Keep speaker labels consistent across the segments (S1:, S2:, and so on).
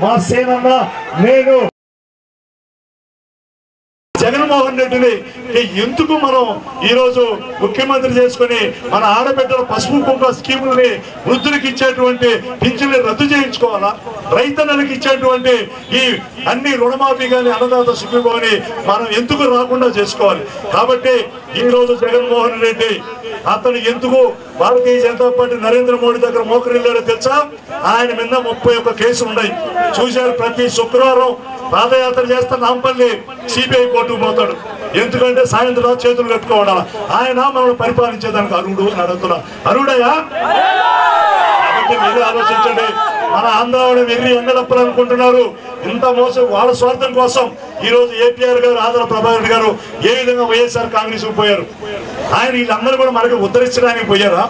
S1: మా సేనన్న నేను జగన్మోహన్ రెడ్డిని ఎందుకు మనం ఈరోజు ముఖ్యమంత్రి చేసుకుని మన ఆడబిడ్డల పసుపు కుంకుమ స్కీములని వృద్ధులకు ఇచ్చేటువంటి పింఛన్లు రద్దు చేయించుకోవాలా, రైతన్నలకు ఇచ్చేటువంటి ఈ అన్ని రుణమాఫీ కానీ అన్నదాత సుఖీభవని మనం ఎందుకు రాకుండా చేసుకోవాలి. కాబట్టి ఈరోజు జగన్మోహన్ రెడ్డి అతను ఎందుకు భారతీయ జనతా పార్టీ నరేంద్ర మోడీ దగ్గర మోకరిల్లాడో తెలుసా? ఆయన మీద 31 కేసులు ఉన్నాయి. చూశారు, ప్రతి శుక్రవారం పాదయాత్ర చేస్తే నాంపల్లి సిబిఐ కోర్టుకు పోతాడు. ఎందుకంటే సాయంత్రం చేతులు కట్టుకోవడాల ఆయన మనల్ని పరిపాలించేదానికి అర్హుడు అని అడుగుతున్నా. అర్హుడయ్యా? కాబట్టి మీరు ఆలోచించండి. మన ఆంధ్రాలో వెర్రి ఎండలప్పలు అనుకుంటున్నారు. ఇంత మోసం వాళ్ళ స్వార్థం కోసం ఈరోజు ఏపీఆర్ గారు, ఆంధ్ర ప్రభాకర్ గారు ఏ విధంగా వైఎస్ఆర్ కాంగ్రెస్ పోయారు. ఆయన వీళ్ళందరూ కూడా మనకు ఉద్ధరించడానికి పోయారా?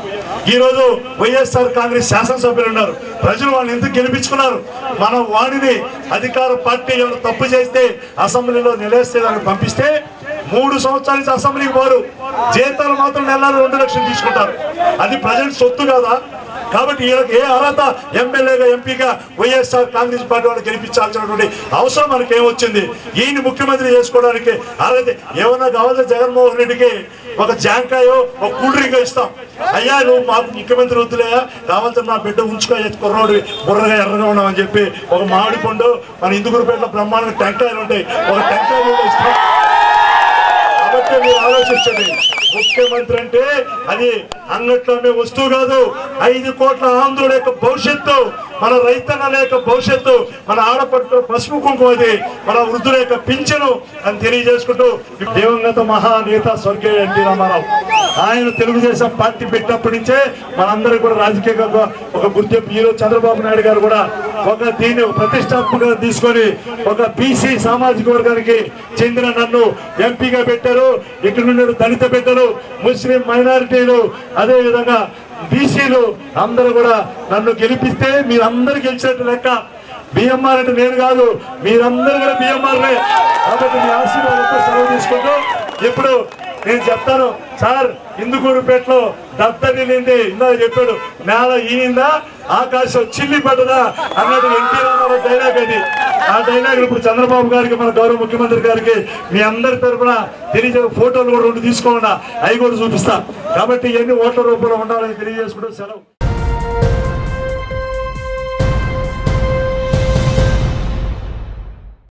S1: ఈరోజు వైఎస్ఆర్ కాంగ్రెస్ శాసనసభ్యులు ఉన్నారు. ప్రజలు వాళ్ళని ఎందుకు గెలిపించుకున్నారు? మన వాడిని అధికార పార్టీ ఎవరు తప్పు చేస్తే అసెంబ్లీలో నిలేస్తే దాన్ని పంపిస్తే 3 సంవత్సరాల నుంచి అసెంబ్లీకి పోరు. జీతాలు మాత్రం నెలలో 2 లక్షలు తీసుకుంటారు. అది ప్రజెంట్ సొత్తు కదా. కాబట్టి వీళ్ళకి ఏ అర్హత ఎమ్మెల్యేగా ఎంపీగా వైఎస్ఆర్ కాంగ్రెస్ పార్టీ వాళ్ళు గెలిపించాల్సినటువంటి అవసరం మనకి ఏమొచ్చింది? ఈయన ముఖ్యమంత్రి చేసుకోవడానికి అర్హత ఏమన్నా కావాలంటే జగన్మోహన్ రెడ్డికి ఒక జాంకాయో ఒక కూల్ డ్రింక్ ఇస్తాం. అయ్యా నువ్వు మాకు ముఖ్యమంత్రి వద్దులేయా, కావాలంటే నా బిడ్డ ఉంచుకో, కుర్రోడు బుర్రగా ఎర్రగా ఉన్నామని చెప్పి ఒక మామిడి పండు మన ఇందుగురుపేటలో బ్రహ్మాండంగా టెంకాయలు ఉంటాయి, ఒక టెంకాయ ఇస్తాం. కాబట్టి మీరు ఆలోచించండి, ముఖ్యమంత్రి అంటే అది అంగట్లోనే వస్తువు కాదు. 5 కోట్ల ఆంధ్రుల యొక్క భవిష్యత్తు, మన రైతన్నల యొక్క భవిష్యత్తు, మన ఆడపడుతున్న పసుపు కుంకుమది, మన వృద్ధుల యొక్క పింఛను అని తెలియజేసుకుంటూ దివంగత మహానేత స్వర్గీయ ఎన్టీ రామారావు ఆయన తెలుగుదేశం పార్టీ పెట్టినప్పటి నుంచే మనందరూ కూడా రాజకీయంగా ఒక గుర్తింపు. ఈరోజు చంద్రబాబు నాయుడు గారు కూడా దీన్ని ప్రతిష్టాత్మకంగా తీసుకొని ఒక బీసీ సామాజిక వర్గానికి చెందిన నన్ను ఎంపీగా పెట్టారు. ఇక్కడ నుండి దళిత బిడ్డలు, ముస్లిం మైనారిటీలు, అదే విధంగా బీసీలు అందరూ కూడా నన్ను గెలిపిస్తే మీరందరూ గెలిచినట్టు లెక్క. బిఎంఆర్ అంటే నేను కాదు, మీరందరూ కూడా బిఎంఆర్లే. కాబట్టి మీ ఆశీర్వాదంతో సెలవు తీసుకుంటూ ఇప్పుడు నేను చెప్తాను సార్, ఇందుకూరుపేటలో దత్తనింది ఇందా చెప్పాడు, నేల ఈయిందా ఆకాశం చిల్లి పడ్డదా అన్నట్టు ఎన్టీ రామారావు డైలాగ్ అది. ఆ డైలాగ్ ఇప్పుడు చంద్రబాబు గారికి, మన గౌరవ ముఖ్యమంత్రి గారికి మీ అందరి తరఫున తెలియజే ఫోటోలు కూడా 2 తీసుకోండి, అవి కూడా చూపిస్తా. కాబట్టి ఇవన్నీ ఓట్ల రూపంలో ఉండాలని తెలియజేసుకుంటూ సెలవు.